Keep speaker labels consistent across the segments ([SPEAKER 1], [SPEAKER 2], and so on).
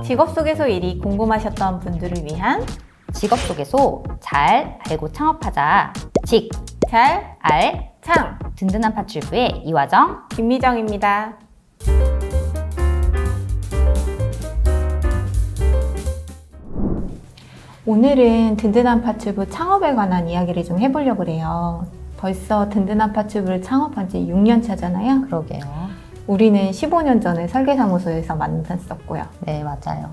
[SPEAKER 1] 직업소개서 일이 궁금하셨던 분들을 위한
[SPEAKER 2] 직업소개소 잘 알고 창업하자. 직,
[SPEAKER 1] 잘,
[SPEAKER 2] 알,
[SPEAKER 1] 창,
[SPEAKER 2] 든든한 파출부의 이화정.
[SPEAKER 1] 김미정입니다. 오늘은 든든한 파출부 창업에 관한 이야기를 좀 해보려고 그래요. 벌써 든든한 파출부를 창업한 지 6년 차잖아요.
[SPEAKER 2] 그러게요.
[SPEAKER 1] 우리는 15년 전에 설계사무소에서 만났었고요.
[SPEAKER 2] 네, 맞아요.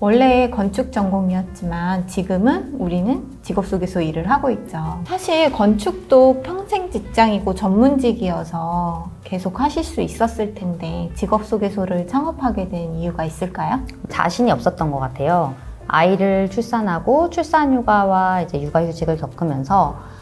[SPEAKER 1] 원래 건축 전공이었지만 지금은 우리는 직업소개소 일을 하고 있죠. 사실 건축도 평생 직장이고 전문직이어서 계속 하실 수 있었을 텐데 직업소개소를 창업하게 된 이유가 있을까요?
[SPEAKER 2] 자신이 없었던 것 같아요. 아이를 출산하고 출산휴가와 이제 육아휴직을 겪으면서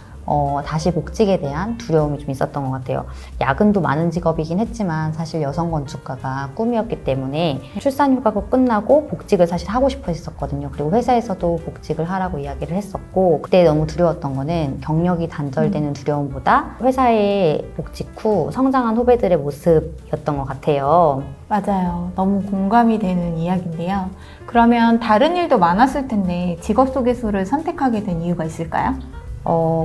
[SPEAKER 2] 다시 복직에 대한 두려움이 좀 있었던 것 같아요. 야근도 많은 직업이긴 했지만 사실 여성 건축가가 꿈이었기 때문에 출산휴가가 끝나고 복직을 사실 하고 싶어 했었거든요. 그리고 회사에서도 복직을 하라고 이야기를 했었고, 그때 너무 두려웠던 거는 경력이 단절되는 두려움보다 회사에 복직 후 성장한 후배들의 모습이었던 것 같아요.
[SPEAKER 1] 맞아요. 너무 공감이 되는 이야기인데요. 그러면 다른 일도 많았을 텐데 직업소개소를 선택하게 된 이유가 있을까요?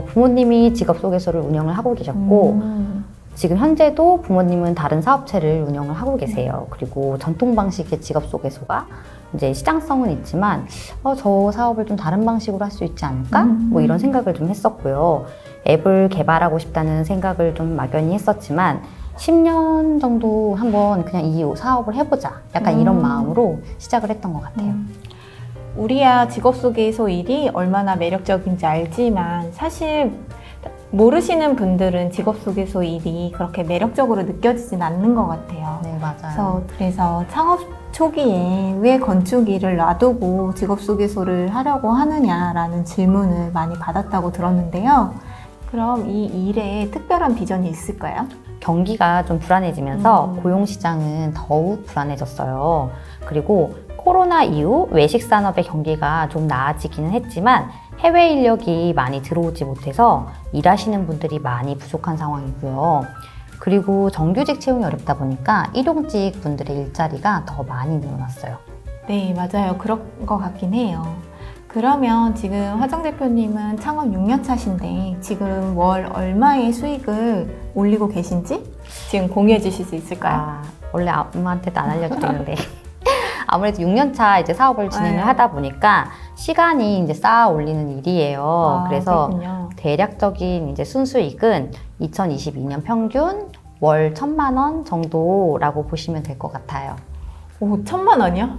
[SPEAKER 2] 부모님이 직업소개소를 운영을 하고 계셨고, 지금 현재도 부모님은 다른 사업체를 운영을 하고 계세요. 그리고 전통 방식의 직업소개소가 이제 시장성은 있지만 저 사업을 좀 다른 방식으로 할 수 있지 않을까? 뭐 이런 생각을 좀 했었고요. 앱을 개발하고 싶다는 생각을 좀 막연히 했었지만 10년 정도 한번 그냥 이 사업을 해보자. 약간 이런 마음으로 시작을 했던 것 같아요.
[SPEAKER 1] 우리야 직업소개소 일이 얼마나 매력적인지 알지만 사실 모르시는 분들은 직업소개소 일이 그렇게 매력적으로 느껴지진 않는 것 같아요.
[SPEAKER 2] 네, 맞아요.
[SPEAKER 1] 그래서 창업 초기에 왜 건축 일을 놔두고 직업소개소를 하려고 하느냐라는 질문을 많이 받았다고 들었는데요. 그럼 이 일에 특별한 비전이 있을까요?
[SPEAKER 2] 경기가 좀 불안해지면서 고용시장은 더욱 불안해졌어요. 그리고 코로나 이후 외식 산업의 경기가 좀 나아지기는 했지만 해외 인력이 많이 들어오지 못해서 일하시는 분들이 많이 부족한 상황이고요. 그리고 정규직 채용이 어렵다 보니까 일용직 분들의 일자리가 더 많이 늘어났어요.
[SPEAKER 1] 네, 맞아요. 그런 것 같긴 해요. 그러면 지금 화정 대표님은 창업 6년 차신데 지금 월 얼마의 수익을 올리고 계신지 지금 공유해 주실 수 있을까요?
[SPEAKER 2] 원래 아무한테도 안 알려드리는데 아무래도 6년 차 이제 사업을 진행을 하다 보니까 시간이 이제 쌓아 올리는 일이에요. 그래서
[SPEAKER 1] 그렇군요.
[SPEAKER 2] 대략적인 이제 순수익은 2022년 평균 월 1,000만 원 정도라고 보시면 될 것 같아요.
[SPEAKER 1] 오, 1,000만 원이요?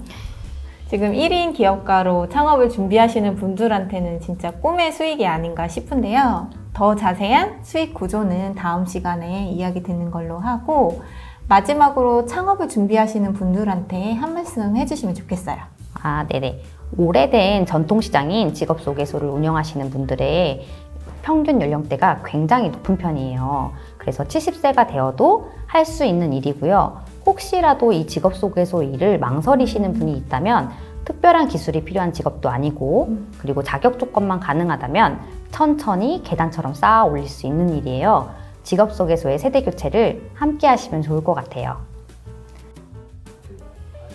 [SPEAKER 1] 지금 1인 기업가로 창업을 준비하시는 분들한테는 진짜 꿈의 수익이 아닌가 싶은데요. 더 자세한 수익 구조는 다음 시간에 이야기 듣는 걸로 하고, 마지막으로 창업을 준비하시는 분들한테 한 말씀 해주시면 좋겠어요.
[SPEAKER 2] 네네. 오래된 전통시장인 직업소개소를 운영하시는 분들의 평균 연령대가 굉장히 높은 편이에요. 그래서 70세가 되어도 할 수 있는 일이고요. 혹시라도 이 직업소개소 일을 망설이시는 분이 있다면 특별한 기술이 필요한 직업도 아니고, 그리고 자격 조건만 가능하다면 천천히 계단처럼 쌓아 올릴 수 있는 일이에요. 직업소개소의 세대교체를 함께 하시면 좋을 것 같아요.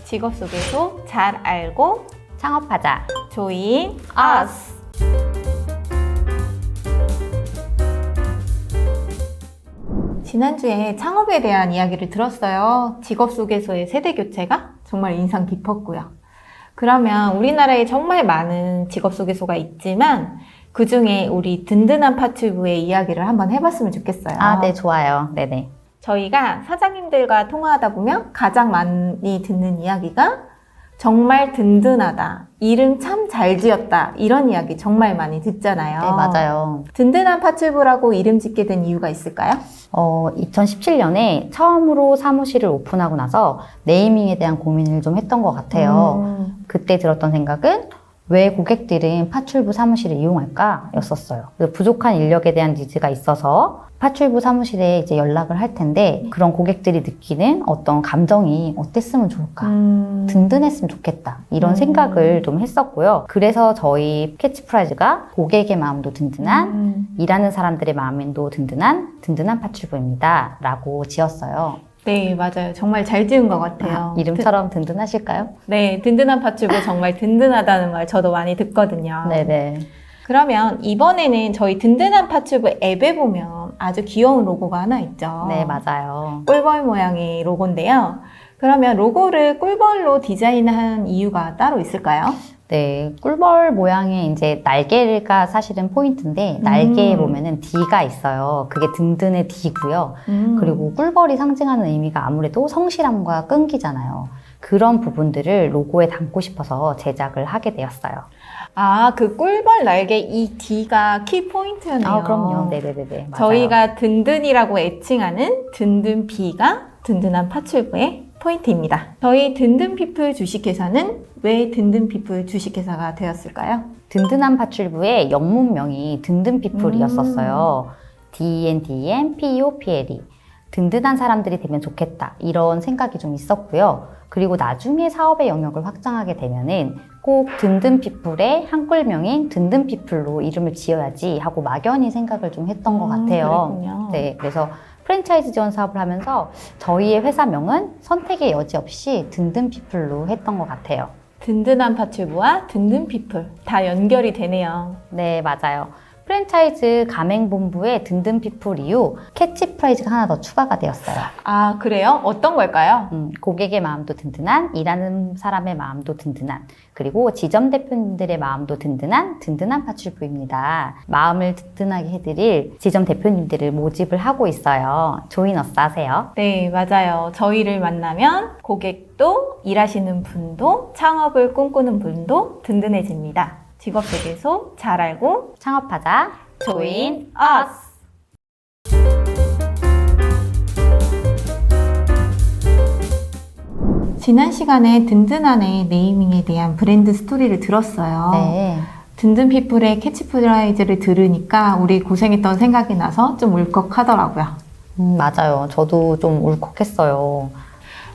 [SPEAKER 1] 직업소개소 잘 알고
[SPEAKER 2] 창업하자.
[SPEAKER 1] 조인 us. 지난주에 창업에 대한 이야기를 들었어요. 직업소개소의 세대교체가 정말 인상 깊었고요. 그러면 우리나라에 정말 많은 직업소개소가 있지만 그 중에 우리 든든한 파출부의 이야기를 한번 해봤으면 좋겠어요.
[SPEAKER 2] 네, 좋아요. 네네.
[SPEAKER 1] 저희가 사장님들과 통화하다 보면 가장 많이 듣는 이야기가 정말 든든하다, 이름 참 잘 지었다, 이런 이야기 정말 많이 듣잖아요.
[SPEAKER 2] 네, 맞아요.
[SPEAKER 1] 든든한 파출부라고 이름 짓게 된 이유가 있을까요?
[SPEAKER 2] 2017년에 처음으로 사무실을 오픈하고 나서 네이밍에 대한 고민을 좀 했던 것 같아요. 그때 들었던 생각은 왜 고객들은 파출부 사무실을 이용할까? 였었어요. 부족한 인력에 대한 니즈가 있어서 파출부 사무실에 이제 연락을 할 텐데 그런 고객들이 느끼는 어떤 감정이 어땠으면 좋을까? 든든했으면 좋겠다. 이런 생각을 좀 했었고요. 그래서 저희 캐치프라이즈가 고객의 마음도 든든한, 일하는 사람들의 마음도 든든한 파출부입니다. 라고 지었어요.
[SPEAKER 1] 네, 맞아요. 정말 잘 지은 것 같아요.
[SPEAKER 2] 이름처럼 든든하실까요?
[SPEAKER 1] 네, 든든한 팥주부 정말 든든하다는 말 저도 많이 듣거든요.
[SPEAKER 2] 네네.
[SPEAKER 1] 그러면 이번에는 저희 든든한 팥주부 앱에 보면 아주 귀여운 로고가 하나 있죠.
[SPEAKER 2] 네, 맞아요.
[SPEAKER 1] 꿀벌 모양의 로고인데요. 그러면 로고를 꿀벌로 디자인한 이유가 따로 있을까요?
[SPEAKER 2] 네, 꿀벌 모양의 이제 날개가 사실은 포인트인데, 날개에 보면은 D가 있어요. 그게 든든의 D고요. 그리고 꿀벌이 상징하는 의미가 아무래도 성실함과 끈기잖아요. 그런 부분들을 로고에 담고 싶어서 제작을 하게 되었어요.
[SPEAKER 1] 아, 그 꿀벌 날개 이 D가 키 포인트였네요.
[SPEAKER 2] 아, 그럼요. 네네네네. 맞아요.
[SPEAKER 1] 저희가 든든이라고 애칭하는 든든 B가 든든한 팥출부의 포인트입니다. 저희 든든피플 주식회사는 왜 든든피플 주식회사가 되었을까요?
[SPEAKER 2] 든든한 팥출부의 영문명이 든든피플이었었어요. DNDNPOPLE. 든든한 사람들이 되면 좋겠다. 이런 생각이 좀 있었고요. 그리고 나중에 사업의 영역을 확장하게 되면은 꼭 든든피플의 한글명인 든든피플로 이름을 지어야지 하고 막연히 생각을 좀 했던 것 같아요.
[SPEAKER 1] 그랬군요.
[SPEAKER 2] 네, 그래서 프랜차이즈 지원 사업을 하면서 저희의 회사명은 선택의 여지 없이 든든피플로 했던 것 같아요.
[SPEAKER 1] 든든한 팥출부와 든든피플 다 연결이 되네요.
[SPEAKER 2] 네, 맞아요. 프랜차이즈 가맹본부의 든든피플 이후 캐치프라이즈가 하나 더 추가가 되었어요.
[SPEAKER 1] 아, 그래요? 어떤 걸까요?
[SPEAKER 2] 고객의 마음도 든든한, 일하는 사람의 마음도 든든한, 그리고 지점 대표님들의 마음도 든든한 팥출부입니다. 마음을 든든하게 해드릴 지점 대표님들을 모집을 하고 있어요. 조인어스 하세요.
[SPEAKER 1] 네, 맞아요. 저희를 만나면 고객도 일하시는 분도 창업을 꿈꾸는 분도 든든해집니다. 직업세계소 잘 알고
[SPEAKER 2] 창업하자.
[SPEAKER 1] Join us! 지난 시간에 든든한의 네이밍에 대한 브랜드 스토리를 들었어요.
[SPEAKER 2] 네.
[SPEAKER 1] 든든피플의 캐치프라이즈를 들으니까 우리 고생했던 생각이 나서 좀 울컥하더라고요.
[SPEAKER 2] 맞아요. 저도 좀 울컥했어요.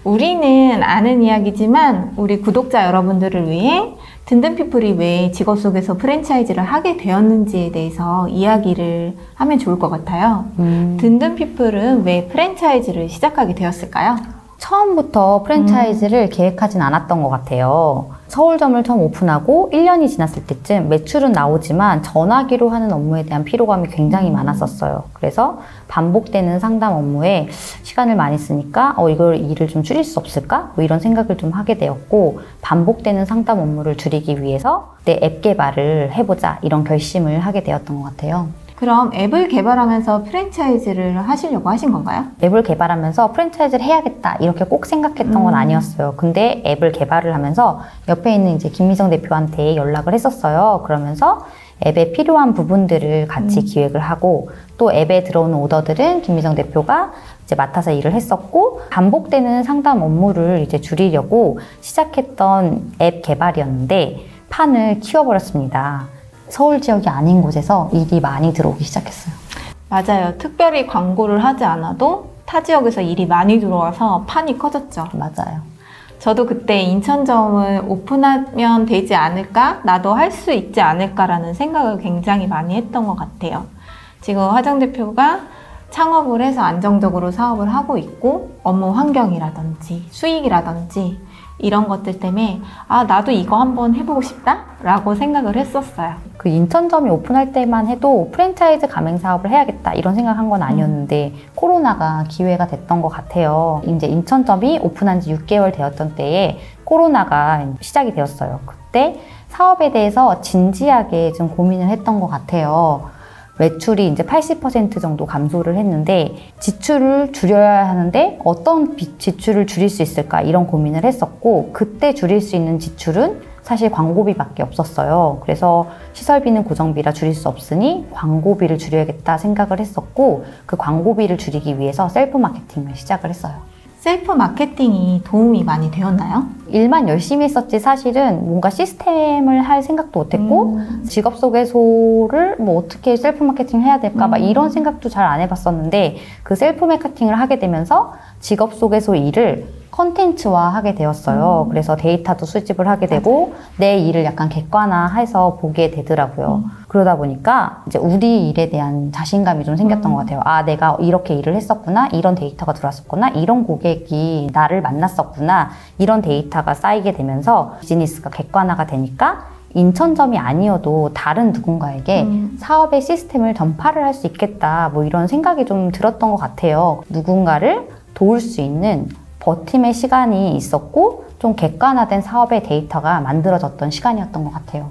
[SPEAKER 1] 우리는 아는 이야기지만 우리 구독자 여러분들을 위해 든든피플이 왜 직업 속에서 프랜차이즈를 하게 되었는지에 대해서 이야기를 하면 좋을 것 같아요. 든든피플은 왜 프랜차이즈를 시작하게 되었을까요?
[SPEAKER 2] 처음부터 프랜차이즈를 계획하진 않았던 것 같아요. 서울점을 처음 오픈하고 1년이 지났을 때쯤 매출은 나오지만 전화기로 하는 업무에 대한 피로감이 굉장히 많았었어요. 그래서 반복되는 상담 업무에 시간을 많이 쓰니까 이걸 일을 좀 줄일 수 없을까? 뭐 이런 생각을 좀 하게 되었고, 반복되는 상담 업무를 줄이기 위해서 내 앱 개발을 해보자 이런 결심을 하게 되었던 것 같아요.
[SPEAKER 1] 그럼 앱을 개발하면서 프랜차이즈를 하시려고 하신 건가요?
[SPEAKER 2] 앱을 개발하면서 프랜차이즈를 해야겠다 이렇게 꼭 생각했던 건 아니었어요. 근데 앱을 개발을 하면서 옆에 있는 이제 김미정 대표한테 연락을 했었어요. 그러면서 앱에 필요한 부분들을 같이 기획을 하고, 또 앱에 들어오는 오더들은 김미정 대표가 이제 맡아서 일을 했었고, 반복되는 상담 업무를 이제 줄이려고 시작했던 앱 개발이었는데 판을 키워버렸습니다. 서울 지역이 아닌 곳에서 일이 많이 들어오기 시작했어요.
[SPEAKER 1] 맞아요. 특별히 광고를 하지 않아도 타 지역에서 일이 많이 들어와서 판이 커졌죠.
[SPEAKER 2] 맞아요.
[SPEAKER 1] 저도 그때 인천점을 오픈하면 되지 않을까? 나도 할 수 있지 않을까라는 생각을 굉장히 많이 했던 것 같아요. 지금 화정 대표가 창업을 해서 안정적으로 사업을 하고 있고, 업무 환경이라든지 수익이라든지 이런 것들 때문에 나도 이거 한번 해보고 싶다? 라고 생각을 했었어요.
[SPEAKER 2] 그 인천점이 오픈할 때만 해도 프랜차이즈 가맹 사업을 해야겠다 이런 생각한 건 아니었는데 코로나가 기회가 됐던 것 같아요. 이제 인천점이 오픈한 지 6개월 되었던 때에 코로나가 시작이 되었어요. 그때 사업에 대해서 진지하게 좀 고민을 했던 것 같아요. 매출이 이제 80% 정도 감소를 했는데 지출을 줄여야 하는데 어떤 지출을 줄일 수 있을까 이런 고민을 했었고, 그때 줄일 수 있는 지출은 사실 광고비밖에 없었어요. 그래서 시설비는 고정비라 줄일 수 없으니 광고비를 줄여야겠다 생각을 했었고, 그 광고비를 줄이기 위해서 셀프 마케팅을 시작을 했어요.
[SPEAKER 1] 셀프 마케팅이 도움이 많이 되었나요?
[SPEAKER 2] 일만 열심히 했었지 사실은 뭔가 시스템을 할 생각도 못했고 직업소개소를 뭐 어떻게 셀프 마케팅을 해야 될까 막 이런 생각도 잘 안 해봤었는데, 그 셀프 마케팅을 하게 되면서 직업소개소 일을 컨텐츠화 하게 되었어요. 그래서 데이터도 수집을 하게 되고 내 일을 약간 객관화해서 보게 되더라고요. 그러다 보니까 이제 우리 일에 대한 자신감이 좀 생겼던 것 같아요. 아, 내가 이렇게 일을 했었구나, 이런 데이터가 들어왔었구나, 이런 고객이 나를 만났었구나, 이런 데이터가 쌓이게 되면서 비즈니스가 객관화가 되니까 인천점이 아니어도 다른 누군가에게 사업의 시스템을 전파를 할 수 있겠다, 뭐 이런 생각이 좀 들었던 것 같아요. 누군가를 도울 수 있는 버팀의 시간이 있었고 좀 객관화된 사업의 데이터가 만들어졌던 시간이었던 것 같아요.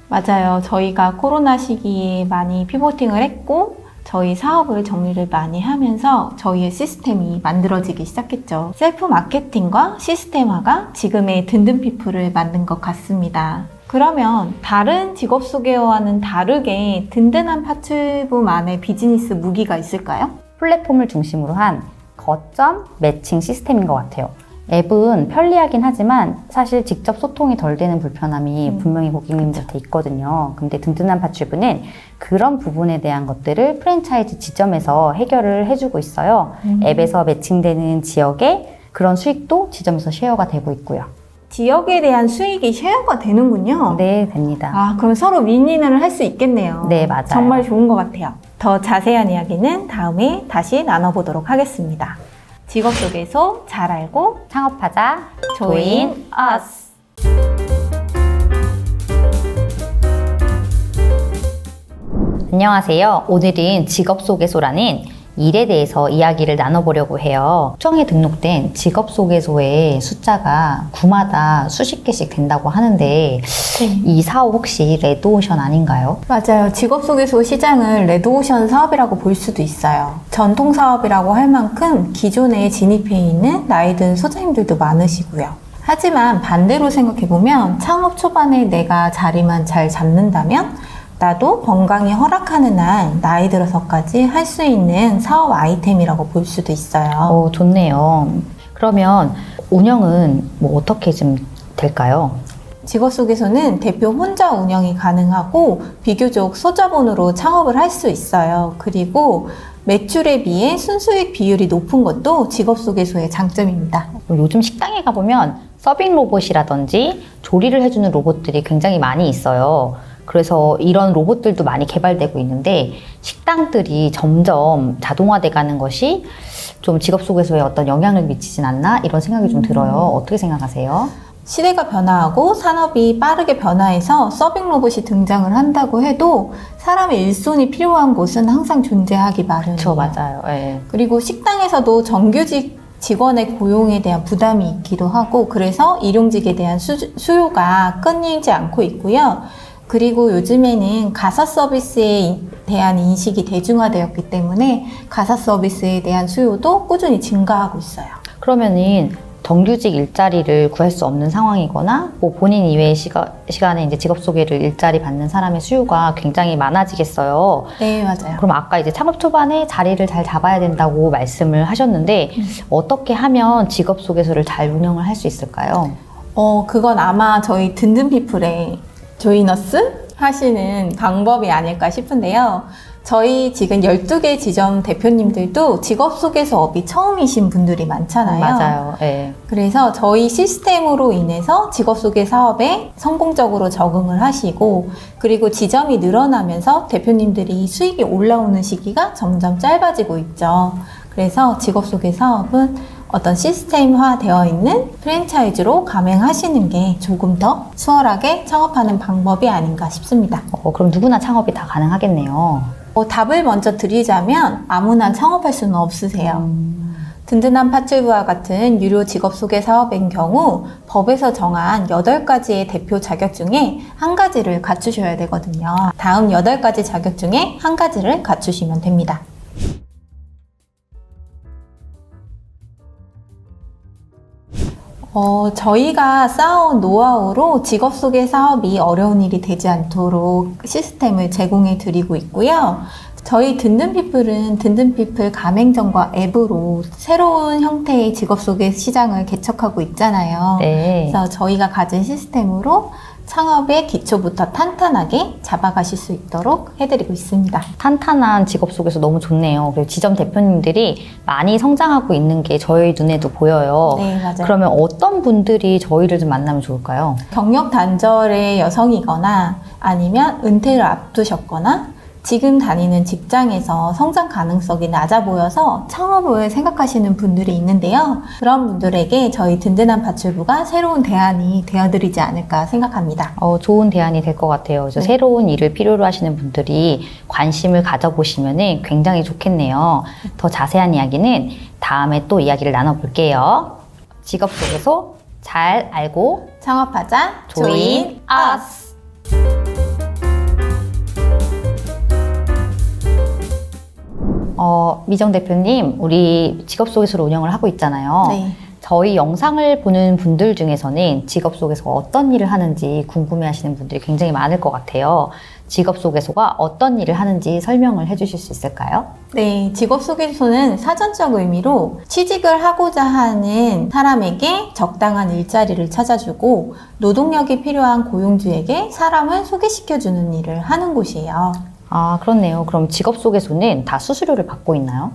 [SPEAKER 1] 맞아요. 저희가 코로나 시기에 많이 피보팅을 했고 저희 사업을 정리를 많이 하면서 저희의 시스템이 만들어지기 시작했죠. 셀프 마케팅과 시스템화가 지금의 든든피플을 만든 것 같습니다. 그러면 다른 직업 소개와는 다르게 든든한 파출부만의 비즈니스 무기가 있을까요?
[SPEAKER 2] 플랫폼을 중심으로 한 거점 매칭 시스템인 것 같아요. 앱은 편리하긴 하지만 사실 직접 소통이 덜 되는 불편함이 분명히 고객님들한테 있거든요. 근데 든든한 파출부는 그런 부분에 대한 것들을 프랜차이즈 지점에서 해결을 해주고 있어요. 앱에서 매칭되는 지역에 그런 수익도 지점에서 쉐어가 되고 있고요.
[SPEAKER 1] 지역에 대한 수익이 쉐어가 되는군요.
[SPEAKER 2] 네, 됩니다.
[SPEAKER 1] 아, 그럼 서로 윈윈을 할 수 있겠네요.
[SPEAKER 2] 네, 맞아요.
[SPEAKER 1] 정말 좋은 것 같아요. 더 자세한 이야기는 다음에 다시 나눠보도록 하겠습니다. 직업 소개소 잘 알고
[SPEAKER 2] 창업하자.
[SPEAKER 1] Join us.
[SPEAKER 2] 안녕하세요. 오늘은 직업소개소라는 일에 대해서 이야기를 나눠보려고 해요. 시청에 등록된 직업소개소의 숫자가 구마다 수십 개씩 된다고 하는데 이 사업 혹시 레드오션 아닌가요?
[SPEAKER 1] 맞아요. 직업소개소 시장을 레드오션 사업이라고 볼 수도 있어요. 전통 사업이라고 할 만큼 기존에 진입해 있는 나이 든 소장님들도 많으시고요. 하지만 반대로 생각해보면 창업 초반에 내가 자리만 잘 잡는다면 나도 건강이 허락하는 한 나이 들어서까지 할 수 있는 사업 아이템이라고 볼 수도 있어요.
[SPEAKER 2] 좋네요. 그러면 운영은 뭐 어떻게 좀 될까요?
[SPEAKER 1] 직업소개소는 대표 혼자 운영이 가능하고 비교적 소자본으로 창업을 할 수 있어요. 그리고 매출에 비해 순수익 비율이 높은 것도 직업소개소의 장점입니다.
[SPEAKER 2] 요즘 식당에 가보면 서빙 로봇이라든지 조리를 해주는 로봇들이 굉장히 많이 있어요. 그래서 이런 로봇들도 많이 개발되고 있는데 식당들이 점점 자동화돼 가는 것이 좀 직업소개소에 어떤 영향을 미치진 않나 이런 생각이 좀 들어요. 어떻게 생각하세요?
[SPEAKER 1] 시대가 변화하고 산업이 빠르게 변화해서 서빙 로봇이 등장을 한다고 해도 사람의 일손이 필요한 곳은 항상 존재하기 마련이에요.
[SPEAKER 2] 그렇죠, 맞아요. 네.
[SPEAKER 1] 그리고 식당에서도 정규직 직원의 고용에 대한 부담이 있기도 하고 그래서 일용직에 대한 수요가 끊이지 않고 있고요. 그리고 요즘에는 가사 서비스에 대한 인식이 대중화되었기 때문에 가사 서비스에 대한 수요도 꾸준히 증가하고 있어요.
[SPEAKER 2] 그러면은 정규직 일자리를 구할 수 없는 상황이거나 뭐 본인 이외의 시간에 이제 직업 소개를 일자리 받는 사람의 수요가 굉장히 많아지겠어요.
[SPEAKER 1] 네, 맞아요.
[SPEAKER 2] 그럼 아까 이제 창업 초반에 자리를 잘 잡아야 된다고 말씀을 하셨는데 어떻게 하면 직업 소개소를 잘 운영을 할 수 있을까요?
[SPEAKER 1] 그건 아마 저희 든든피플의 조이너스 하시는 방법이 아닐까 싶은데요. 저희 지금 12개 지점 대표님들도 직업소개소업이 처음이신 분들이 많잖아요.
[SPEAKER 2] 맞아요. 네.
[SPEAKER 1] 그래서 저희 시스템으로 인해서 직업소개 사업에 성공적으로 적응을 하시고 그리고 지점이 늘어나면서 대표님들이 수익이 올라오는 시기가 점점 짧아지고 있죠. 그래서 직업소개 사업은 어떤 시스템화 되어 있는 프랜차이즈로 가맹하시는 게 조금 더 수월하게 창업하는 방법이 아닌가 싶습니다.
[SPEAKER 2] 그럼 누구나 창업이 다 가능하겠네요.
[SPEAKER 1] 답을 먼저 드리자면 아무나 창업할 수는 없으세요. 든든한 파출부와 같은 유료 직업 소개 사업인 경우 법에서 정한 8가지의 대표 자격 중에 한 가지를 갖추셔야 되거든요. 다음 8가지 자격 중에 한 가지를 갖추시면 됩니다. 저희가 쌓아온 노하우로 직업 소개 사업이 어려운 일이 되지 않도록 시스템을 제공해 드리고 있고요. 저희 든든피플은 든든피플 가맹점과 앱으로 새로운 형태의 직업 소개 시장을 개척하고 있잖아요.
[SPEAKER 2] 네.
[SPEAKER 1] 그래서 저희가 가진 시스템으로 창업의 기초부터 탄탄하게 잡아가실 수 있도록 해드리고 있습니다.
[SPEAKER 2] 탄탄한 직업 속에서 너무 좋네요. 그리고 지점 대표님들이 많이 성장하고 있는 게 저희 눈에도 보여요.
[SPEAKER 1] 네, 맞아요.
[SPEAKER 2] 그러면 어떤 분들이 저희를 좀 만나면 좋을까요?
[SPEAKER 1] 경력 단절의 여성이거나 아니면 은퇴를 앞두셨거나 지금 다니는 직장에서 성장 가능성이 낮아 보여서 창업을 생각하시는 분들이 있는데요. 그런 분들에게 저희 든든한 밧줄부가 새로운 대안이 되어드리지 않을까 생각합니다.
[SPEAKER 2] 좋은 대안이 될 것 같아요. 그래서
[SPEAKER 1] 네.
[SPEAKER 2] 새로운 일을 필요로 하시는 분들이 관심을 가져보시면 굉장히 좋겠네요. 더 자세한 이야기는 다음에 또 이야기를 나눠볼게요. 직업 속에서 잘 알고
[SPEAKER 1] 창업하자,
[SPEAKER 2] Join us! 미정 대표님, 우리 직업 속에서 운영을 하고 있잖아요.
[SPEAKER 1] 네.
[SPEAKER 2] 저희 영상을 보는 분들 중에서는 직업 속에서 어떤 일을 하는지 궁금해 하시는 분들이 굉장히 많을 것 같아요. 직업 속에서가 어떤 일을 하는지 설명을 해주실 수 있을까요?
[SPEAKER 1] 네, 직업 소개서는 사전적 의미로 취직을 하고자 하는 사람에게 적당한 일자리를 찾아주고 노동력이 필요한 고용주에게 사람을 소개시켜주는 일을 하는 곳이에요.
[SPEAKER 2] 아, 그렇네요. 그럼 직업 소개서는 다 수수료를 받고 있나요?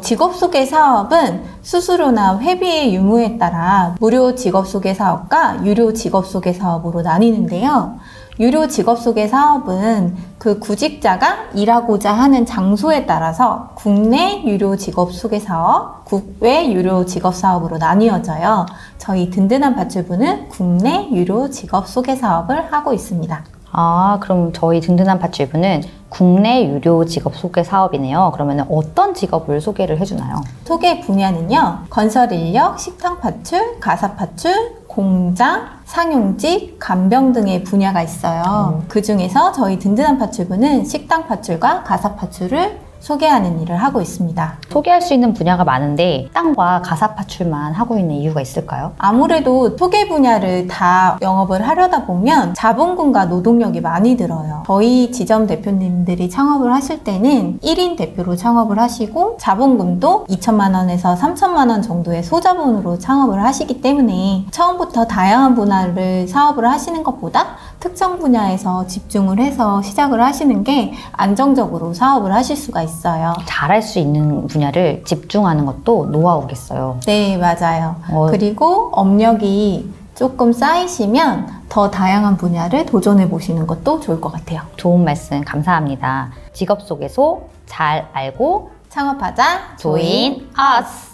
[SPEAKER 1] 직업 소개 사업은 수수료나 회비의 유무에 따라 무료 직업 소개 사업과 유료 직업 소개 사업으로 나뉘는데요. 유료 직업 소개 사업은 그 구직자가 일하고자 하는 장소에 따라서 국내 유료 직업 소개 사업, 국외 유료 직업 사업으로 나뉘어져요. 저희 든든한 밧줄부는 국내 유료 직업 소개 사업을 하고 있습니다.
[SPEAKER 2] 아, 그럼 저희 든든한 밧줄부는 국내 유료 직업 소개 사업이네요. 그러면 어떤 직업을 소개를 해주나요?
[SPEAKER 1] 소개 분야는요, 건설 인력, 식당 파출, 가사 파출, 공장, 상용직, 간병 등의 분야가 있어요. 그 중에서 저희 든든한 파출부는 식당 파출과 가사 파출을 소개하는 일을 하고 있습니다.
[SPEAKER 2] 소개할 수 있는 분야가 많은데 땅과 가사 파출만 하고 있는 이유가 있을까요?
[SPEAKER 1] 아무래도 소개 분야를 다 영업을 하려다 보면 자본금과 노동력이 많이 들어요. 저희 지점 대표님들이 창업을 하실 때는 1인 대표로 창업을 하시고 자본금도 2천만 원에서 3천만 원 정도의 소자본으로 창업을 하시기 때문에 처음부터 다양한 분야를 사업을 하시는 것보다 특정 분야에서 집중을 해서 시작을 하시는 게 안정적으로 사업을 하실 수가 있어요.
[SPEAKER 2] 잘할 수 있는 분야를 집중하는 것도 노하우겠어요.
[SPEAKER 1] 네, 맞아요. 그리고 업력이 조금 쌓이시면 더 다양한 분야를 도전해 보시는 것도 좋을 것 같아요.
[SPEAKER 2] 좋은 말씀 감사합니다. 직업 소개소 잘 알고
[SPEAKER 1] 창업하자,
[SPEAKER 2] Join us!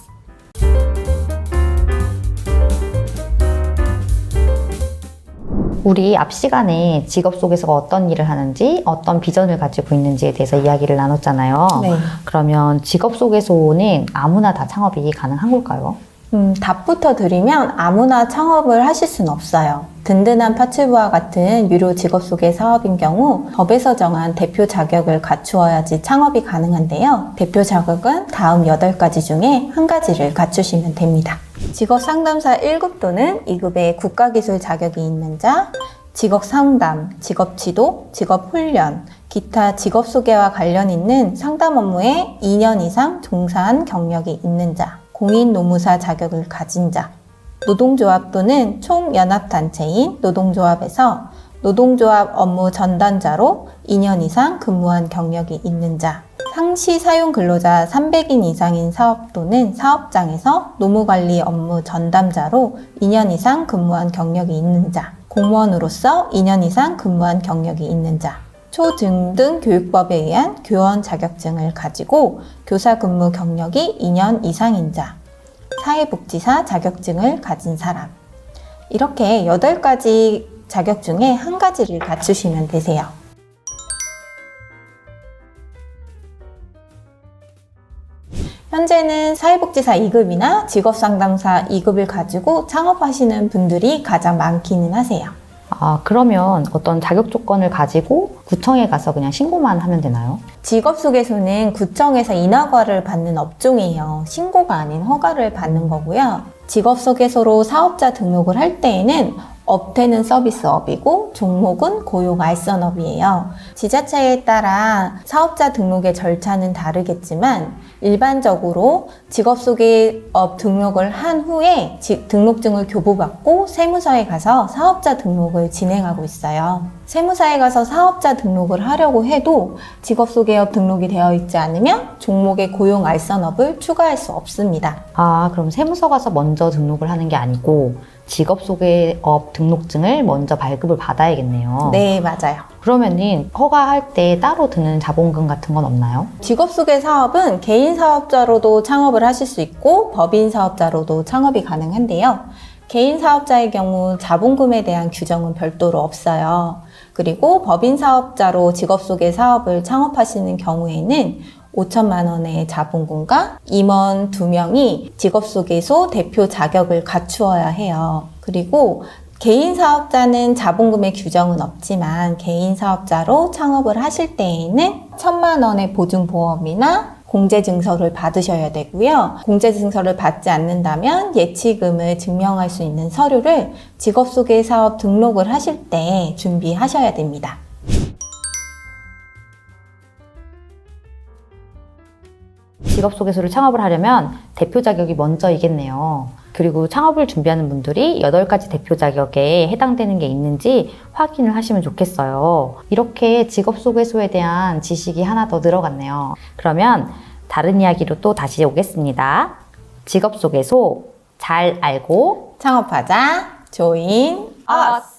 [SPEAKER 2] 우리 앞 시간에 직업 속에서 어떤 일을 하는지, 어떤 비전을 가지고 있는지에 대해서 이야기를 나눴잖아요.
[SPEAKER 1] 네.
[SPEAKER 2] 그러면 직업 속에서는 아무나 다 창업이 가능한 걸까요?
[SPEAKER 1] 답부터 드리면 아무나 창업을 하실 수는 없어요. 든든한 파출부와 같은 유료 직업 소개 사업인 경우 법에서 정한 대표 자격을 갖추어야지 창업이 가능한데요. 대표 자격은 다음 8가지 중에 한 가지를 갖추시면 됩니다. 직업 상담사 1급 또는 2급의 국가기술 자격이 있는 자, 직업 상담, 직업 지도, 직업 훈련, 기타 직업 소개와 관련 있는 상담 업무에 2년 이상 종사한 경력이 있는 자, 공인노무사 자격을 가진 자, 노동조합 또는 총연합단체인 노동조합에서 노동조합 업무 전담자로 2년 이상 근무한 경력이 있는 자, 상시 사용 근로자 300인 이상인 사업 또는 사업장에서 노무관리 업무 전담자로 2년 이상 근무한 경력이 있는 자, 공무원으로서 2년 이상 근무한 경력이 있는 자, 초등등 교육법에 의한 교원 자격증을 가지고 교사 근무 경력이 2년 이상인 자, 사회복지사 자격증을 가진 사람. 이렇게 8가지 자격 중에 한 가지를 갖추시면 되세요. 현재는 사회복지사 2급이나 직업상담사 2급을 가지고 창업하시는 분들이 가장 많기는 하세요.
[SPEAKER 2] 아, 그러면 어떤 자격 조건을 가지고 구청에 가서 그냥 신고만 하면 되나요?
[SPEAKER 1] 직업소개소는 구청에서 인허가를 받는 업종이에요. 신고가 아닌 허가를 받는 거고요. 직업소개소로 사업자 등록을 할 때에는 업태는 서비스업이고 종목은 고용 알선업이에요. 지자체에 따라 사업자 등록의 절차는 다르겠지만 일반적으로 직업소개업 등록을 한 후에 등록증을 교부받고 세무서에 가서 사업자 등록을 진행하고 있어요. 세무사에 가서 사업자 등록을 하려고 해도 직업소개업 등록이 되어 있지 않으면 종목의 고용 알선업을 추가할 수 없습니다.
[SPEAKER 2] 아, 그럼 세무서 가서 먼저 등록을 하는 게 아니고 직업소개업 등록증을 먼저 발급을 받아야겠네요.
[SPEAKER 1] 네, 맞아요.
[SPEAKER 2] 그러면은 허가할 때 따로 드는 자본금 같은 건 없나요?
[SPEAKER 1] 직업소개 사업은 개인 사업자로도 창업을 하실 수 있고 법인 사업자로도 창업이 가능한데요. 개인 사업자의 경우 자본금에 대한 규정은 별도로 없어요. 그리고 법인 사업자로 직업소개 사업을 창업하시는 경우에는 5천만 원의 자본금과 임원 2명이 직업소개소 대표 자격을 갖추어야 해요. 그리고 개인 사업자는 자본금의 규정은 없지만 개인 사업자로 창업을 하실 때에는 1,000만 원의 보증보험이나 공제증서를 받으셔야 되고요. 공제증서를 받지 않는다면 예치금을 증명할 수 있는 서류를 직업소개사업 등록을 하실 때 준비하셔야 됩니다.
[SPEAKER 2] 직업소개소를 창업을 하려면 대표 자격이 먼저이겠네요. 그리고 창업을 준비하는 분들이 8가지 대표 자격에 해당되는 게 있는지 확인을 하시면 좋겠어요. 이렇게 직업소개소에 대한 지식이 하나 더 늘어갔네요. 그러면 다른 이야기로 또 다시 오겠습니다. 직업소개소 잘 알고
[SPEAKER 1] 창업하자. Join us.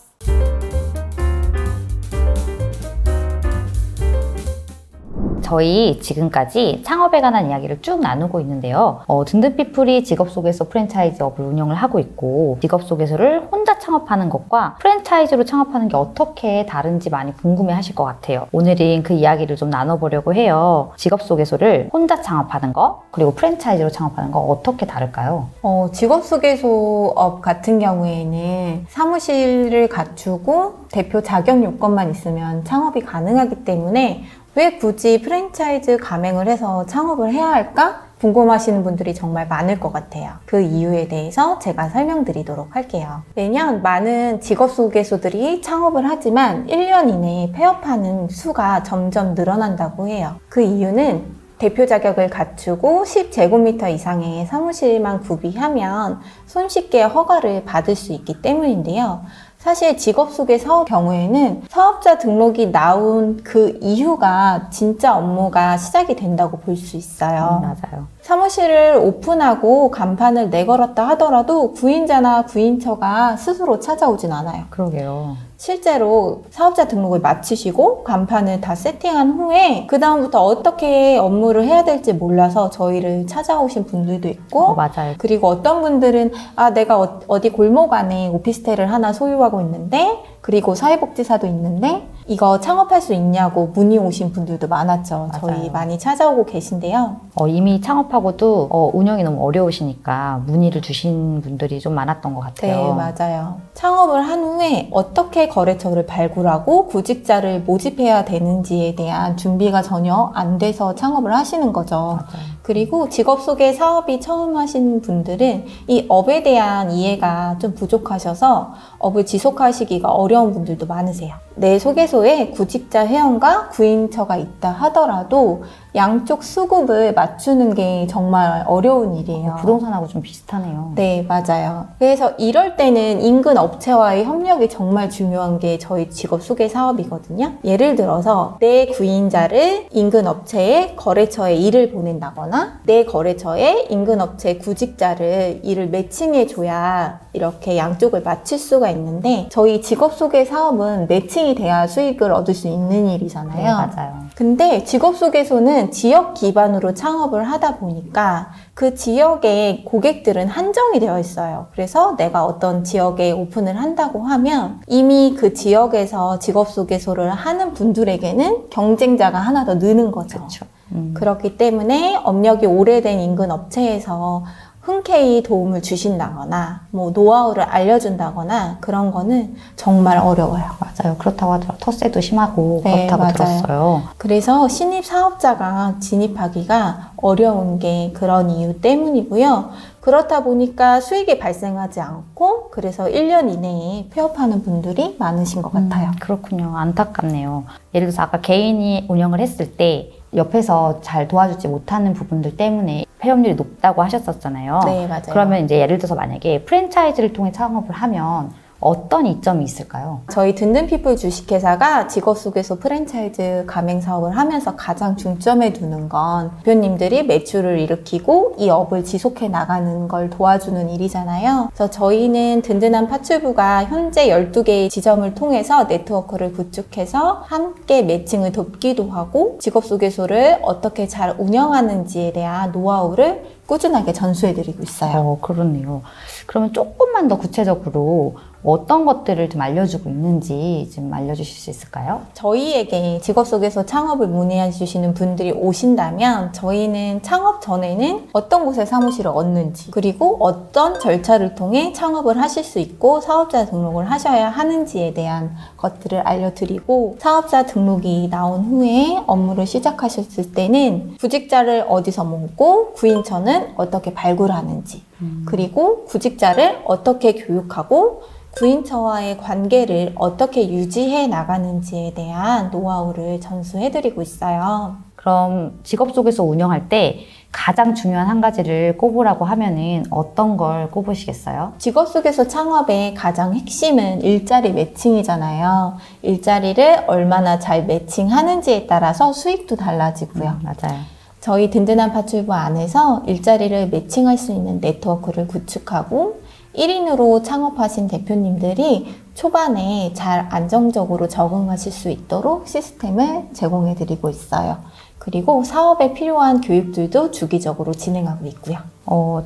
[SPEAKER 2] 저희 지금까지 창업에 관한 이야기를 쭉 나누고 있는데요. 든든피플이 직업소개소 프랜차이즈업을 운영을 하고 있고 직업소개소를 혼자 창업하는 것과 프랜차이즈로 창업하는 게 어떻게 다른지 많이 궁금해 하실 것 같아요. 오늘은 그 이야기를 좀 나눠보려고 해요. 직업소개소를 혼자 창업하는 거 그리고 프랜차이즈로 창업하는 거 어떻게 다를까요?
[SPEAKER 1] 직업소개소업 같은 경우에는 사무실을 갖추고 대표 자격 요건만 있으면 창업이 가능하기 때문에 왜 굳이 프랜차이즈 가맹을 해서 창업을 해야 할까? 궁금하시는 분들이 정말 많을 것 같아요. 그 이유에 대해서 제가 설명드리도록 할게요. 매년 많은 직업소개소들이 창업을 하지만 1년 이내에 폐업하는 수가 점점 늘어난다고 해요. 그 이유는 대표 자격을 갖추고 10제곱미터 이상의 사무실만 구비하면 손쉽게 허가를 받을 수 있기 때문인데요. 사실 직업소개 사업 경우에는 사업자 등록이 나온 그 이후가 진짜 업무가 시작이 된다고 볼 수 있어요.
[SPEAKER 2] 맞아요.
[SPEAKER 1] 사무실을 오픈하고 간판을 내걸었다 하더라도 구인자나 구인처가 스스로 찾아오진 않아요.
[SPEAKER 2] 그러게요.
[SPEAKER 1] 실제로 사업자 등록을 마치시고 간판을 다 세팅한 후에 그 다음부터 어떻게 업무를 해야 될지 몰라서 저희를 찾아오신 분들도 있고
[SPEAKER 2] 맞아요.
[SPEAKER 1] 그리고 어떤 분들은 내가 어디 골목 안에 오피스텔을 하나 소유하고 있는데 그리고 사회복지사도 있는데 이거 창업할 수 있냐고 문의 오신 분들도 많았죠.
[SPEAKER 2] 맞아요.
[SPEAKER 1] 저희 많이 찾아오고 계신데요.
[SPEAKER 2] 이미 창업하고도 운영이 너무 어려우시니까 문의를 주신 분들이 좀 많았던 것 같아요.
[SPEAKER 1] 네, 맞아요. 창업을 한 후에 어떻게 거래처를 발굴하고 구직자를 모집해야 되는지에 대한 준비가 전혀 안 돼서 창업을 하시는 거죠.
[SPEAKER 2] 맞아요.
[SPEAKER 1] 그리고 직업소개 사업이 처음 하시는 분들은 이 업에 대한 이해가 좀 부족하셔서 업을 지속하시기가 어려운 분들도 많으세요. 내 소개소에 구직자 회원과 구인처가 있다 하더라도 양쪽 수급을 맞추는 게 정말 어려운 일이에요.
[SPEAKER 2] 부동산하고 좀 비슷하네요.
[SPEAKER 1] 네, 맞아요. 그래서 이럴 때는 인근 업체와의 협력이 정말 중요한 게 저희 직업 소개 사업이거든요. 예를 들어서 내 구인자를 인근 업체의 거래처에 일을 보낸다거나 내 거래처에 인근 업체 구직자를 일을 매칭해 줘야 이렇게 양쪽을 맞출 수가 있는데 저희 직업 소개 사업은 매칭이 돼야 수익을 얻을 수 있는 일이잖아요.
[SPEAKER 2] 네, 맞아요.
[SPEAKER 1] 근데 직업소개소는 지역 기반으로 창업을 하다 보니까 그 지역의 고객들은 한정이 되어 있어요. 그래서 내가 어떤 지역에 오픈을 한다고 하면 이미 그 지역에서 직업소개소를 하는 분들에게는 경쟁자가 하나 더 느는 거죠.
[SPEAKER 2] 그렇죠.
[SPEAKER 1] 그렇기 때문에 업력이 오래된 인근 업체에서 흔쾌히 도움을 주신다거나 뭐 노하우를 알려준다거나 그런 거는 정말 어려워요.
[SPEAKER 2] 맞아요. 그렇다고 하더라고요. 텃세도 심하고
[SPEAKER 1] 네,
[SPEAKER 2] 그렇다고
[SPEAKER 1] 맞아요.
[SPEAKER 2] 들었어요.
[SPEAKER 1] 그래서 신입 사업자가 진입하기가 어려운 게 그런 이유 때문이고요. 그렇다 보니까 수익이 발생하지 않고 그래서 1년 이내에 폐업하는 분들이 많으신 것 같아요.
[SPEAKER 2] 그렇군요. 안타깝네요. 예를 들어서 아까 개인이 운영을 했을 때 옆에서 잘 도와주지 못하는 부분들 때문에 폐업률이 높다고 하셨었잖아요.
[SPEAKER 1] 네, 맞아요.
[SPEAKER 2] 그러면 이제 예를 들어서 만약에 프랜차이즈를 통해 창업을 하면 어떤 이점이 있을까요?
[SPEAKER 1] 저희 든든피플 주식회사가 직업 속에서 프랜차이즈 가맹 사업을 하면서 가장 중점에 두는 건 대표님들이 매출을 일으키고 이 업을 지속해 나가는 걸 도와주는 일이잖아요. 그래서 저희는 든든한 파출부가 현재 12개의 지점을 통해서 네트워크를 구축해서 함께 매칭을 돕기도 하고 직업소개소를 어떻게 잘 운영하는지에 대한 노하우를 꾸준하게 전수해드리고 있어요.
[SPEAKER 2] 그렇네요. 그러면 조금만 더 구체적으로 어떤 것들을 좀 알려주고 있는지 좀 알려주실 수 있을까요?
[SPEAKER 1] 저희에게 직업소개소 창업을 문의해 주시는 분들이 오신다면 저희는 창업 전에는 어떤 곳에 사무실을 얻는지 그리고 어떤 절차를 통해 창업을 하실 수 있고 사업자 등록을 하셔야 하는지에 대한 것들을 알려드리고 사업자 등록이 나온 후에 업무를 시작하셨을 때는 구직자를 어디서 모으고 구인처는 어떻게 발굴하는지 그리고 구직자를 어떻게 교육하고 구인처와의 관계를 어떻게 유지해 나가는지에 대한 노하우를 전수해드리고 있어요.
[SPEAKER 2] 그럼 직업 속에서 운영할 때 가장 중요한 한 가지를 꼽으라고 하면은 어떤 걸 꼽으시겠어요?
[SPEAKER 1] 직업 속에서 창업의 가장 핵심은 일자리 매칭이잖아요. 일자리를 얼마나 잘 매칭하는지에 따라서 수익도 달라지고요.
[SPEAKER 2] 맞아요.
[SPEAKER 1] 저희 든든한 파출부 안에서 일자리를 매칭할 수 있는 네트워크를 구축하고 1인으로 창업하신 대표님들이 초반에 잘 안정적으로 적응하실 수 있도록 시스템을 제공해 드리고 있어요. 그리고 사업에 필요한 교육들도 주기적으로 진행하고 있고요.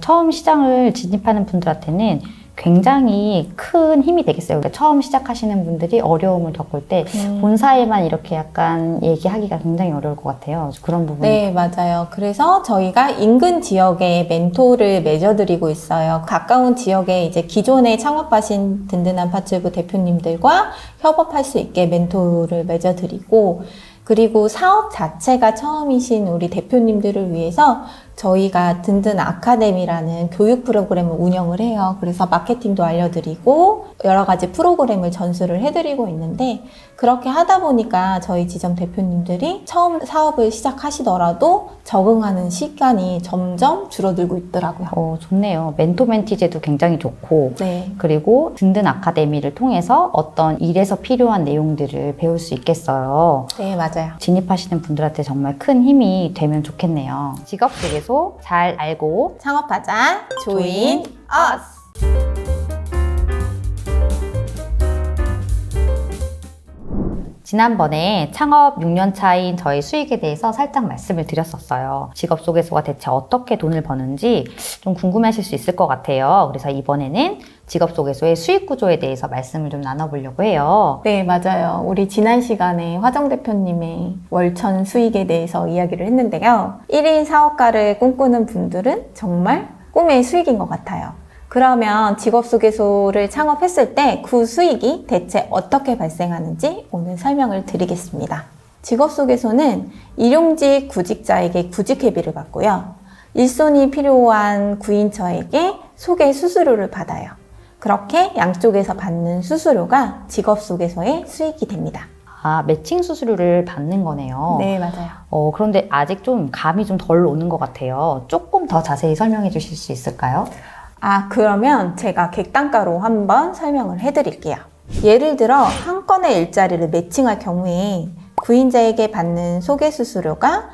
[SPEAKER 2] 처음 시장을 진입하는 분들한테는 굉장히 큰 힘이 되겠어요. 그러니까 처음 시작하시는 분들이 어려움을 겪을 때 본사에만 이렇게 약간 얘기하기가 굉장히 어려울 것 같아요. 그런 부분이.
[SPEAKER 1] 네, 맞아요. 그래서 저희가 인근 지역에 멘토를 맺어드리고 있어요. 가까운 지역에 이제 기존에 창업하신 든든한 파출부 대표님들과 협업할 수 있게 멘토를 맺어드리고 그리고 사업 자체가 처음이신 우리 대표님들을 위해서 저희가 든든 아카데미라는 교육 프로그램을 운영을 해요. 그래서 마케팅도 알려드리고 여러 가지 프로그램을 전수를 해드리고 있는데 그렇게 하다 보니까 저희 지점 대표님들이 처음 사업을 시작하시더라도 적응하는 시간이 점점 줄어들고 있더라고요.
[SPEAKER 2] 좋네요. 멘토 멘티제도 굉장히 좋고
[SPEAKER 1] 네.
[SPEAKER 2] 그리고 든든 아카데미를 통해서 어떤 일에서 필요한 내용들을 배울 수 있겠어요.
[SPEAKER 1] 네, 맞아요.
[SPEAKER 2] 진입하시는 분들한테 정말 큰 힘이 되면 좋겠네요. 직업 소개소 잘 알고
[SPEAKER 1] 창업하자. 조인 어스.
[SPEAKER 2] 지난번에 창업 6년 차인 저희 수익에 대해서 살짝 말씀을 드렸었어요. 직업 소개소가 대체 어떻게 돈을 버는지 좀 궁금해하실 수 있을 것 같아요. 그래서 이번에는 직업 소개소의 수익 구조에 대해서 말씀을 좀 나눠보려고 해요.
[SPEAKER 1] 네, 맞아요. 우리 지난 시간에 화정 대표님의 월천 수익에 대해서 이야기를 했는데요. 1인 사업가를 꿈꾸는 분들은 정말 꿈의 수익인 것 같아요. 그러면 직업소개소를 창업했을 때 그 수익이 대체 어떻게 발생하는지 오늘 설명을 드리겠습니다. 직업소개소는 일용직 구직자에게 구직회비를 받고요. 일손이 필요한 구인처에게 소개 수수료를 받아요. 그렇게 양쪽에서 받는 수수료가 직업소개소의 수익이 됩니다.
[SPEAKER 2] 매칭 수수료를 받는 거네요.
[SPEAKER 1] 네, 맞아요.
[SPEAKER 2] 그런데 아직 좀 감이 좀 덜 오는 것 같아요. 조금 더 자세히 설명해 주실 수 있을까요?
[SPEAKER 1] 그러면 제가 객단가로 한번 설명을 해드릴게요. 예를 들어 한 건의 일자리를 매칭할 경우에 구인자에게 받는 소개 수수료가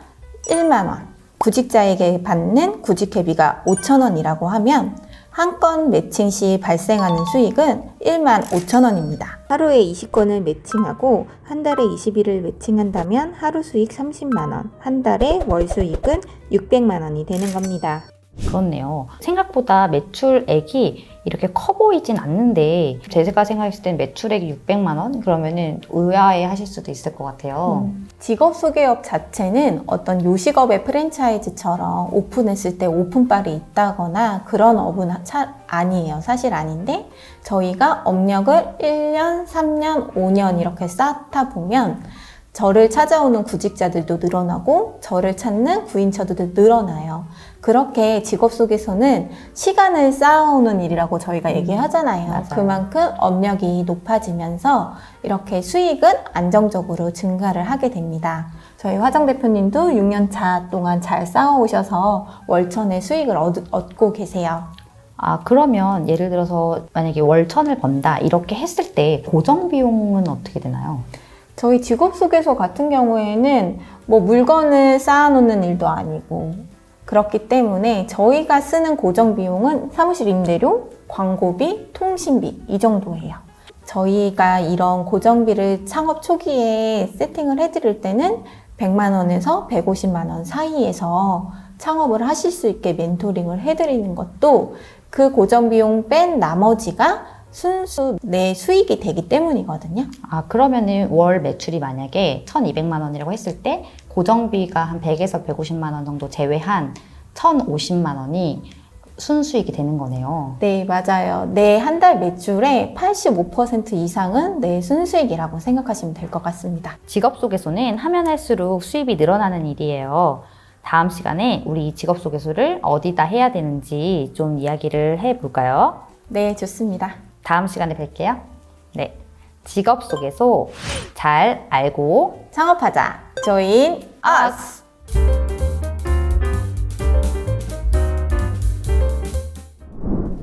[SPEAKER 1] 1만 원, 구직자에게 받는 구직회비가 5천 원이라고 하면 한 건 매칭 시 발생하는 수익은 1만 5천 원입니다. 하루에 20건을 매칭하고 한 달에 20일을 매칭한다면 하루 수익 30만 원, 한 달에 월 수익은 600만 원이 되는 겁니다.
[SPEAKER 2] 그렇네요. 생각보다 매출액이 이렇게 커 보이진 않는데 제가 생각했을 땐 매출액이 600만 원? 그러면은 의아해 하실 수도 있을 것 같아요.
[SPEAKER 1] 직업소개업 자체는 어떤 요식업의 프랜차이즈처럼 오픈했을 때 오픈빨이 있다거나 그런 업은 아니에요. 사실 아닌데 저희가 업력을 1년, 3년, 5년 이렇게 쌓다 보면 저를 찾아오는 구직자들도 늘어나고 저를 찾는 구인처들도 늘어나요. 그렇게 직업 속에서는 시간을 쌓아오는 일이라고 저희가 얘기하잖아요.
[SPEAKER 2] 맞아요.
[SPEAKER 1] 그만큼 업력이 높아지면서 이렇게 수익은 안정적으로 증가를 하게 됩니다. 저희 화정 대표님도 6년 차 동안 잘 쌓아오셔서 월천의 수익을 얻고 계세요.
[SPEAKER 2] 아, 그러면 예를 들어서 만약에 월천을 번다 이렇게 했을 때 고정 비용은 어떻게 되나요?
[SPEAKER 1] 저희 직업소개소 같은 경우에는 뭐 물건을 쌓아놓는 일도 아니고 그렇기 때문에 저희가 쓰는 고정 비용은 사무실 임대료, 광고비, 통신비 이 정도예요. 저희가 이런 고정비를 창업 초기에 세팅을 해드릴 때는 100만 원에서 150만 원 사이에서 창업을 하실 수 있게 멘토링을 해드리는 것도 그 고정 비용 뺀 나머지가 순수 내 수익이 되기 때문이거든요.
[SPEAKER 2] 아, 그러면은 월 매출이 만약에 1,200만 원이라고 했을 때 고정비가 한 100에서 150만 원 정도 제외한 1,050만 원이 순수익이 되는 거네요.
[SPEAKER 1] 네, 맞아요. 내 한 달 매출의 85% 이상은 내 순수익이라고 생각하시면 될 것 같습니다.
[SPEAKER 2] 직업 소개소는 하면 할수록 수입이 늘어나는 일이에요. 다음 시간에 우리 이 직업 소개소를 어디다 해야 되는지 좀 이야기를 해볼까요?
[SPEAKER 1] 네, 좋습니다.
[SPEAKER 2] 다음 시간에 뵐게요. 네. 직업 소개소 잘 알고
[SPEAKER 1] 창업하자. Join us.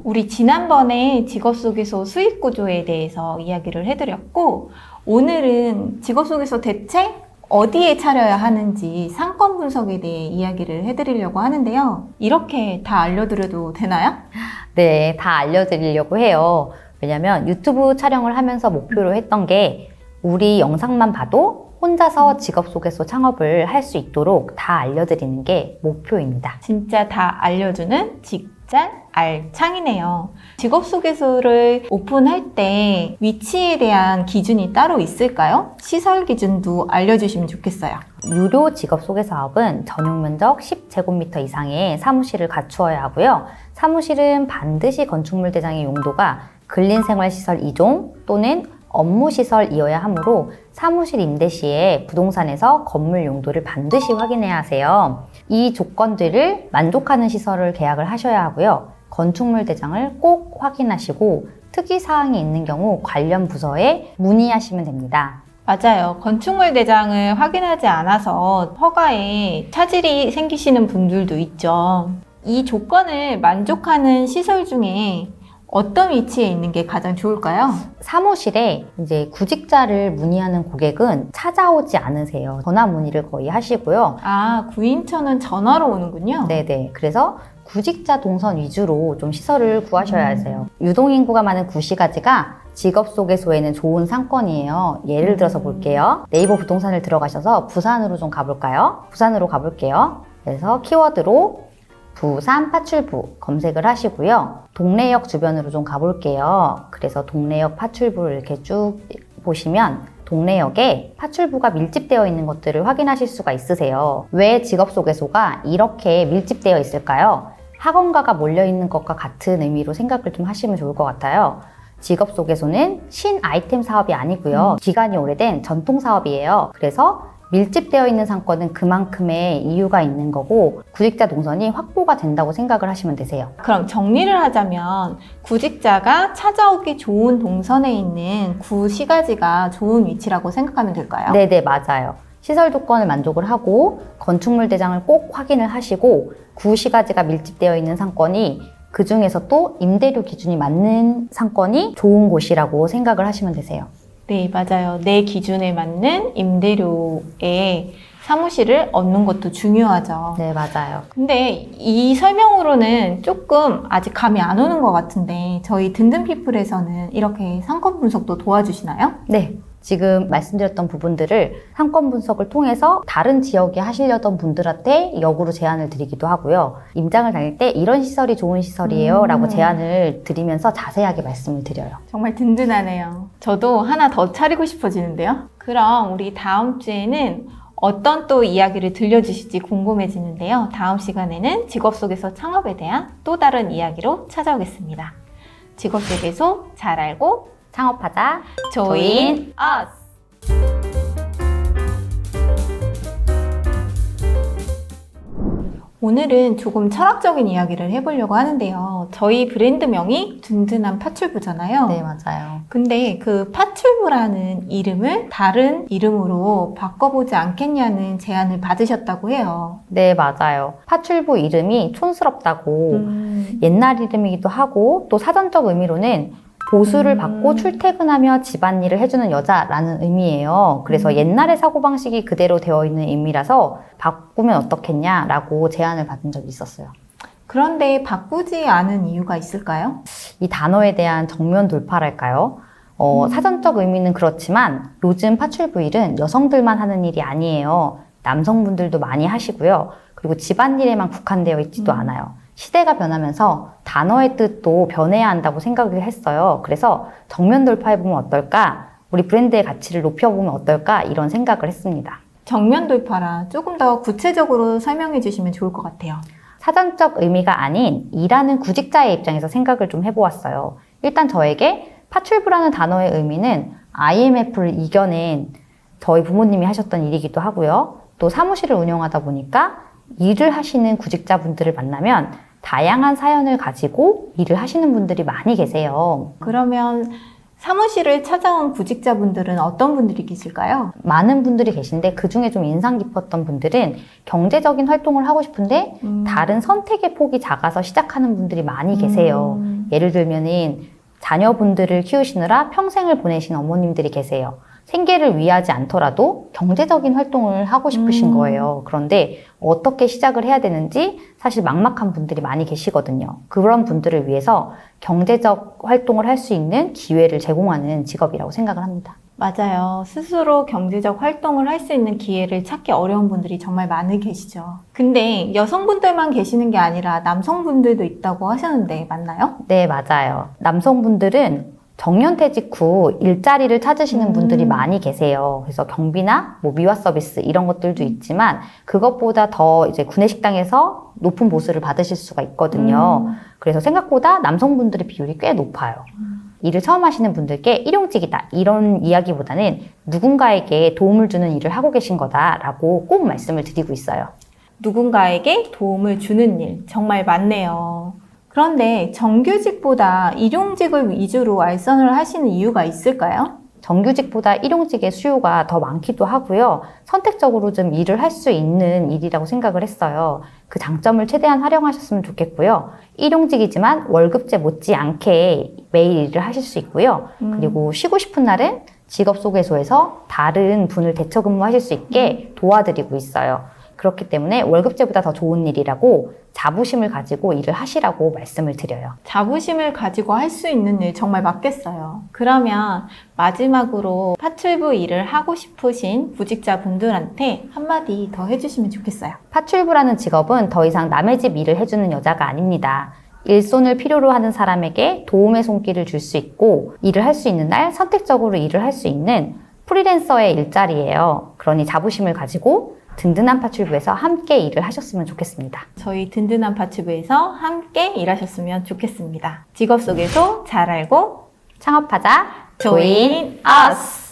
[SPEAKER 1] 우리 지난번에 직업소개소 수익 구조에 대해서 이야기를 해드렸고 오늘은 직업소개소 대체 어디에 차려야 하는지 상권 분석에 대해 이야기를 해드리려고 하는데요. 이렇게 다 알려드려도 되나요?
[SPEAKER 2] 네, 다 알려드리려고 해요. 왜냐면 유튜브 촬영을 하면서 목표로 했던 게 우리 영상만 봐도 혼자서 직업소개소 창업을 할 수 있도록 다 알려드리는 게 목표입니다.
[SPEAKER 1] 진짜 다 알려주는 직잘 알창이네요. 직업소개소를 오픈할 때 위치에 대한 기준이 따로 있을까요? 시설 기준도 알려주시면 좋겠어요.
[SPEAKER 2] 유료 직업소개사업은 전용 면적 10제곱미터 이상의 사무실을 갖추어야 하고요. 사무실은 반드시 건축물 대장의 용도가 근린생활시설 2종 또는 업무시설이어야 하므로 사무실 임대 시에 부동산에서 건물 용도를 반드시 확인해야 하세요. 이 조건들을 만족하는 시설을 계약을 하셔야 하고요. 건축물 대장을 꼭 확인하시고 특이사항이 있는 경우 관련 부서에 문의하시면 됩니다.
[SPEAKER 1] 맞아요. 건축물 대장을 확인하지 않아서 허가에 차질이 생기시는 분들도 있죠. 이 조건을 만족하는 시설 중에 어떤 위치에 있는 게 가장 좋을까요?
[SPEAKER 2] 사무실에 이제 구직자를 문의하는 고객은 찾아오지 않으세요. 전화 문의를 거의 하시고요.
[SPEAKER 1] 아, 구인처는 전화로 오는군요.
[SPEAKER 2] 네네. 그래서 구직자 동선 위주로 좀 시설을 구하셔야 하세요. 유동인구가 많은 구시가지가 직업소개소에는 좋은 상권이에요. 예를 들어서 볼게요. 네이버 부동산을 들어가셔서 부산으로 좀 가볼까요? 부산으로 가볼게요. 그래서 키워드로 부산 파출부 검색을 하시고요. 동래역 주변으로 좀 가볼게요. 그래서 동래역 파출부를 이렇게 쭉 보시면 동래역에 파출부가 밀집되어 있는 것들을 확인하실 수가 있으세요. 왜 직업소개소가 이렇게 밀집되어 있을까요? 학원가가 몰려있는 것과 같은 의미로 생각을 좀 하시면 좋을 것 같아요. 직업소개소는 신 아이템 사업이 아니고요. 기간이 오래된 전통 사업이에요. 그래서 밀집되어 있는 상권은 그만큼의 이유가 있는 거고 구직자 동선이 확보가 된다고 생각을 하시면 되세요.
[SPEAKER 1] 그럼 정리를 하자면 구직자가 찾아오기 좋은 동선에 있는 구시가지가 좋은 위치라고 생각하면 될까요?
[SPEAKER 2] 네네, 맞아요. 시설 조건을 만족을 하고 건축물 대장을 꼭 확인을 하시고 구시가지가 밀집되어 있는 상권이 그 중에서 또 임대료 기준이 맞는 상권이 좋은 곳이라고 생각을 하시면 되세요.
[SPEAKER 1] 네, 맞아요. 내 기준에 맞는 임대료에 사무실을 얻는 것도 중요하죠.
[SPEAKER 2] 네, 맞아요.
[SPEAKER 1] 근데 이 설명으로는 조금 아직 감이 안 오는 것 같은데 저희 든든피플에서는 이렇게 상권 분석도 도와주시나요?
[SPEAKER 2] 네. 지금 말씀드렸던 부분들을 상권 분석을 통해서 다른 지역에 하시려던 분들한테 역으로 제안을 드리기도 하고요. 임장을 다닐 때 이런 시설이 좋은 시설이에요 라고 제안을 드리면서 자세하게 말씀을 드려요.
[SPEAKER 1] 정말 든든하네요. 저도 하나 더 차리고 싶어지는데요. 그럼 우리 다음 주에는 어떤 또 이야기를 들려주실지 궁금해지는데요. 다음 시간에는 직업 속에서 창업에 대한 또 다른 이야기로 찾아오겠습니다. 직업 속에서 잘 알고
[SPEAKER 2] 창업하자.
[SPEAKER 1] Join us! 오늘은 조금 철학적인 이야기를 해보려고 하는데요. 저희 브랜드명이 든든한 파출부잖아요.
[SPEAKER 2] 네, 맞아요.
[SPEAKER 1] 근데 그 파출부라는 이름을 다른 이름으로 바꿔보지 않겠냐는 제안을 받으셨다고 해요.
[SPEAKER 2] 네, 맞아요. 파출부 이름이 촌스럽다고 옛날 이름이기도 하고 또 사전적 의미로는 보수를 받고 출퇴근하며 집안일을 해주는 여자라는 의미예요. 그래서 옛날의 사고방식이 그대로 되어 있는 의미라서 바꾸면 어떻겠냐라고 제안을 받은 적이 있었어요.
[SPEAKER 1] 그런데 바꾸지 않은 이유가 있을까요?
[SPEAKER 2] 이 단어에 대한 정면 돌파랄까요? 사전적 의미는 그렇지만 요즘 파출부 일은 여성들만 하는 일이 아니에요. 남성분들도 많이 하시고요. 그리고 집안일에만 국한되어 있지도 않아요. 시대가 변하면서 단어의 뜻도 변해야 한다고 생각을 했어요. 그래서 정면 돌파해보면 어떨까? 우리 브랜드의 가치를 높여보면 어떨까? 이런 생각을 했습니다.
[SPEAKER 1] 정면 돌파라 조금 더 구체적으로 설명해 주시면 좋을 것 같아요.
[SPEAKER 2] 사전적 의미가 아닌 일하는 구직자의 입장에서 생각을 좀 해보았어요. 일단 저에게 파출부라는 단어의 의미는 IMF를 이겨낸 저희 부모님이 하셨던 일이기도 하고요. 또 사무실을 운영하다 보니까 일을 하시는 구직자분들을 만나면 다양한 사연을 가지고 일을 하시는 분들이 많이 계세요.
[SPEAKER 1] 그러면 사무실을 찾아온 구직자분들은 어떤 분들이 계실까요?
[SPEAKER 2] 많은 분들이 계신데 그중에 좀 인상 깊었던 분들은 경제적인 활동을 하고 싶은데 다른 선택의 폭이 작아서 시작하는 분들이 많이 계세요. 예를 들면은 자녀분들을 키우시느라 평생을 보내신 어머님들이 계세요. 생계를 위하지 않더라도 경제적인 활동을 하고 싶으신 거예요. 그런데 어떻게 시작을 해야 되는지 사실 막막한 분들이 많이 계시거든요. 그런 분들을 위해서 경제적 활동을 할 수 있는 기회를 제공하는 직업이라고 생각을 합니다.
[SPEAKER 1] 맞아요. 스스로 경제적 활동을 할 수 있는 기회를 찾기 어려운 분들이 정말 많이 계시죠. 근데 여성분들만 계시는 게 아니라 남성분들도 있다고 하셨는데 맞나요?
[SPEAKER 2] 네, 맞아요. 남성분들은 정년퇴직 후 일자리를 찾으시는 분들이 많이 계세요. 그래서 경비나 뭐 미화 서비스 이런 것들도 있지만 그것보다 더 이제 구내식당에서 높은 보수를 받으실 수가 있거든요. 그래서 생각보다 남성분들의 비율이 꽤 높아요. 일을 처음 하시는 분들께 일용직이다 이런 이야기보다는 누군가에게 도움을 주는 일을 하고 계신 거다라고 꼭 말씀을 드리고 있어요.
[SPEAKER 1] 누군가에게 도움을 주는 일 정말 많네요. 그런데 정규직보다 일용직을 위주로 알선을 하시는 이유가 있을까요?
[SPEAKER 2] 정규직보다 일용직의 수요가 더 많기도 하고요. 선택적으로 좀 일을 할 수 있는 일이라고 생각을 했어요. 그 장점을 최대한 활용하셨으면 좋겠고요. 일용직이지만 월급제 못지않게 매일 일을 하실 수 있고요. 그리고 쉬고 싶은 날은 직업소개소에서 다른 분을 대처 근무하실 수 있게 도와드리고 있어요. 그렇기 때문에 월급제보다 더 좋은 일이라고 자부심을 가지고 일을 하시라고 말씀을 드려요.
[SPEAKER 1] 자부심을 가지고 할 수 있는 일 정말 맞겠어요. 그러면 마지막으로 파출부 일을 하고 싶으신 구직자분들한테 한마디 더 해주시면 좋겠어요.
[SPEAKER 2] 파출부라는 직업은 더 이상 남의 집 일을 해주는 여자가 아닙니다. 일손을 필요로 하는 사람에게 도움의 손길을 줄 수 있고 일을 할 수 있는 날 선택적으로 일을 할 수 있는 프리랜서의 일자리예요. 그러니 자부심을 가지고 든든한 파출부에서 함께 일을 하셨으면 좋겠습니다.
[SPEAKER 1] 저희 든든한 파출부에서 함께 일하셨으면 좋겠습니다. 직업 소개소 잘 알고
[SPEAKER 2] 창업하자.
[SPEAKER 1] Join us!